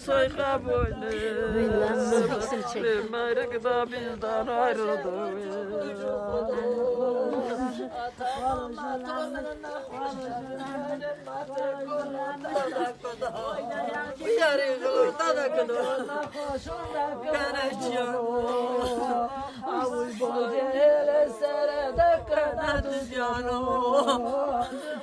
Soyka boynu, Meyrek da bizden ayrıldı. Yarı kılırda da kılır, kanacığım. Avuç bocele serede kanadı canım.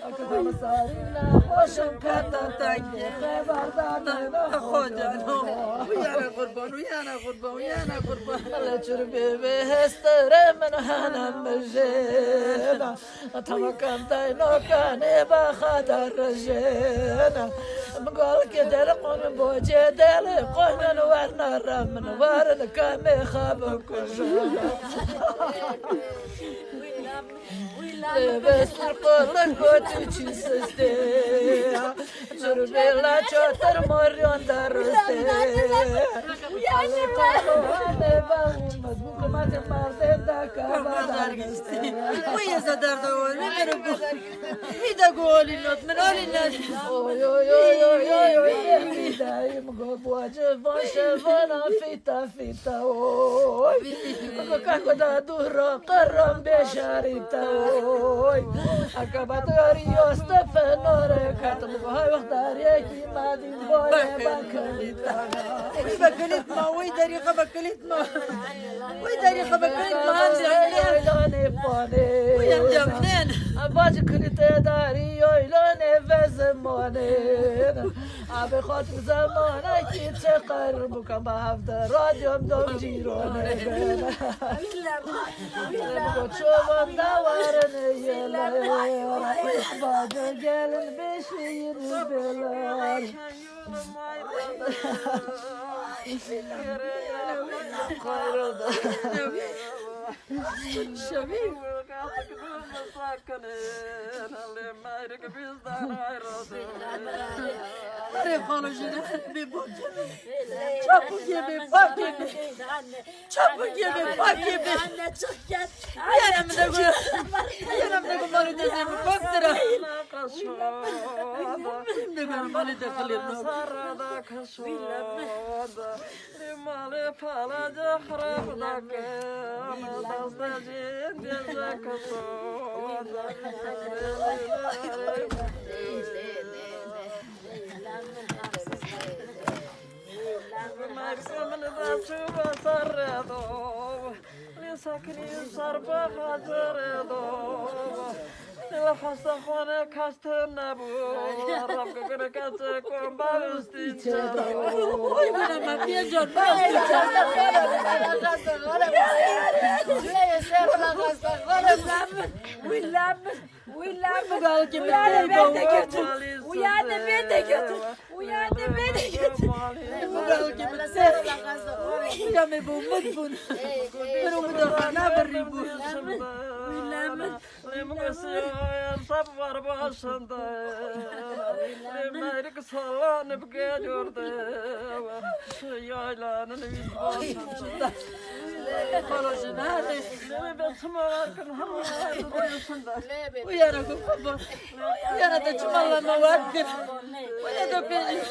Akıdamı sarıyla hoşum katatan kebardan hocanım. Uyana kurban, uyana kurban, uyana kurban. Alçır bebe hestere men hanam mejena. Tamakan tay nokane bahadar jena. Mgal keder qon boje del qon warna ram war kame khab kujana. Besler kollar kötü çizdi. Çurbela çöter moryon darıste. Ale kahve bağımız bu kumatı marde da kabadar gisti. Bu yazadar da o ne mere bu. Bir de golün not men olin. Oy oy oy oy oy oy. Bir daim go bu acı başa bana fita fita oy. Kako da duro karam beşarita oy. Akabatör yosta fenore katım vay vaktar yeki madin boy bakalita. Bakalit ma oy dariqa bakalit ma. Oy dariqa bakalit ma hanzane pone. Oy amjamnen. Abacı klite dari oylane ve zamane. Abi خاطر زمانه کی چقدر بکم با هفته رادیوم دم جیرانه بگو چوبم دوارنه یلای باجو gelin beşiğini beler Kayrıldı Şabim Arif konuşunu bir bak Çabuk gibi bak gibi Çabuk gibi bak gibi Yanımda kumarı desemi baktıra Şimdi ben mali de kılırım Sarada kaşoda Limali palaca harabda kım Dazda cindeze kaşoda Maksamını da çuba sarredo Lisakni sarpa hatredo Nila hasta khone kastına bu Rabka göre kaçı komba üstüçedo Oy bana mafiya can Uyandı beni de götür. Uyandı beni de götür. Uyandı beni de götür. Uyandı beni de götür. Pero mudahana beribu. Lemgesiyor sap var başında. Lemmerik sallanıp geliyordu. Şu yaylanın bir başında. Konuşun hadi. Ben çımarken hamurlarını koyusunlar. Uyana kupaba. Uyana da çımarlama vardır. Uyana beni.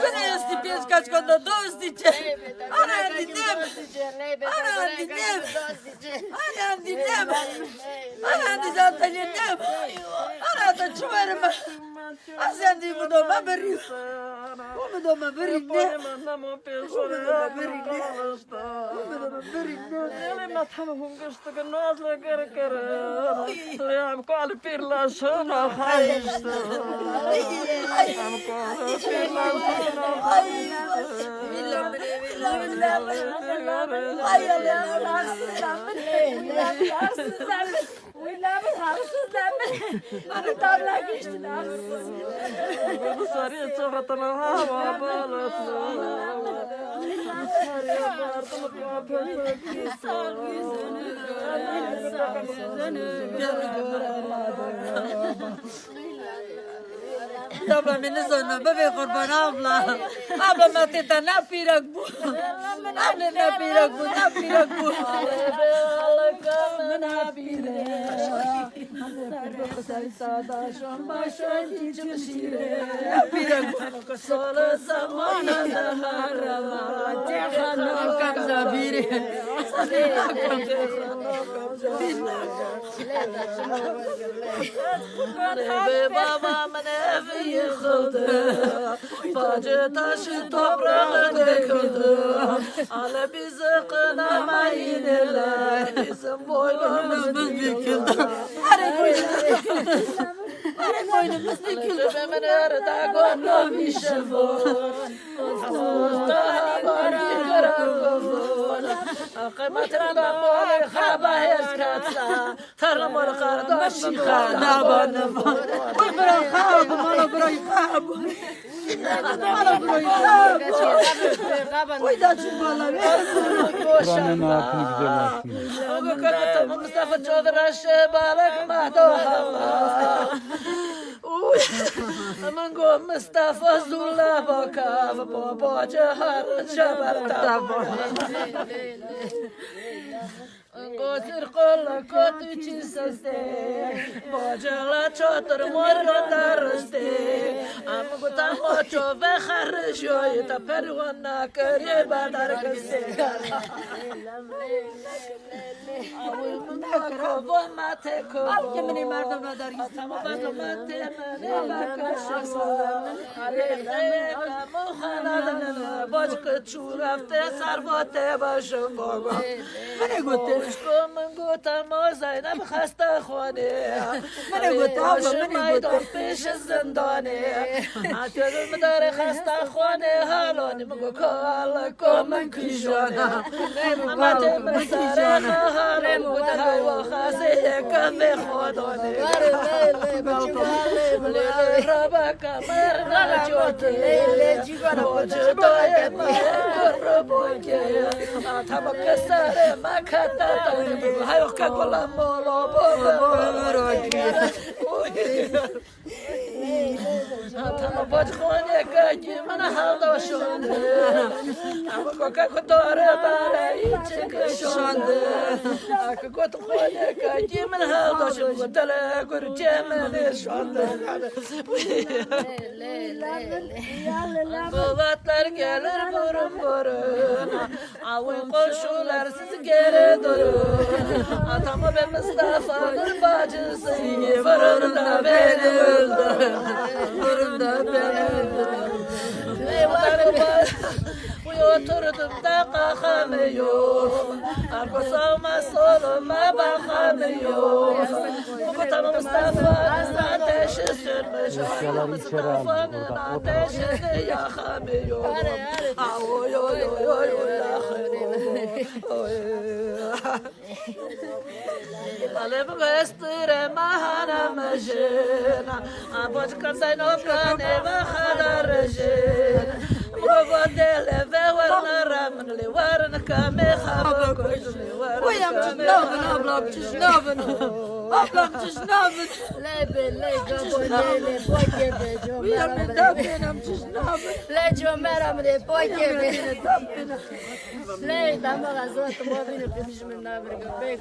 Ben esti pes kaç konuda dostice. Ana dinlem. Ana dinlem. Ana dinlem. Ana dizantalinem. Ana da çımarma. Asen di mudoma beri. O mudoma beri ne? O mudoma beri ne? O mudoma beri ne? Ele matam hungust que nós le quer. Leam qual pirla sona hayst. Am qual pirla sona hayst. Ay Bana tabla geçti Bu sarıya çavatana hava balıtlı Sarıya bardalı kapatı kisa Yüzünü görmedim Abla beni sonra bebe kurban abla. Abla matita ne pirak bu? Anne ne pirak bu? Ne pirak bu? Allah kamın ne pirak? Say sada şon başon içim şire. Ne pirak bu? Sola zamana da harama. Cehannam kamza biri. Be babamın evi yıkıldı, bacı taşı toprağa döküldü. Ala bizi kınamayınlar, bizim boynumuz büküldü. Hare boynumuz büküldü. Benim nerede gönlüm işim var, Mustafa bari kırakıvır. Kıymetine de böyle kaba heskatsa, tarım ol kardeşi kanabanım. Oy bırak kabı, bana bırak kabı. Bana bırak kabı. Oy da çubuğla Buranın altını güzel aslında. o kıymetine Mustafa Çodraşı balık mahdoha. Uy, aman go Mustafa Zula bakav, baba cahar çabarta. Gotir kolla kotu çisaste, bacala çotır mor darste. Am gutam ocho ve kharjoy ta perwana kare badar kaste. Avul mako bo mate ko. Al kemini mardo badar kaste. Ama badar mate mane bakaşo. Ale kamu khana bajk churafte sarvote başım baba. Mane gote. من گفتم ما زینب خسته خانه من گفتم میدان پیش زندانه اترم داره خسته خانه حالانی مگو کال کمن کیشانه امت من داره خهرم بود هوا خسته کم خودانه ربا کمر نجات وجدای من ربوکه تمک سر مکتا Hayır kakola molo bolo Tamam bacıkone kaçı bana halda şundu Ama koka kutore bara içi kışundu Akı kutone kaçı bana halda şundu Tele kurcemene şundu Kuvvetler gelir burun burun Avun koşular siz geri durun Atamı ben Mustafa'nın bacısıyım Fırında beni öldür Fırında beni öldür Oturdum da kalkamıyorum Arka sağıma soluma bakamıyorum Bu tamam Mustafa'nın ateşi sürmüş Mustafa'nın ateşini yakamıyorum Oy oy oy oy Alem göstere mahana majena Aboç karsay nokane bahadar jen Bobodele ve varna ramnli varna kame hava koydum Uyam çişnavın ablam çişnavın Ablam çişnavın Le gabo le poike be Uyam ne tapınam çişnavın Le jomeram le poike be Le damaga zot mo vino pe mijmen na verga be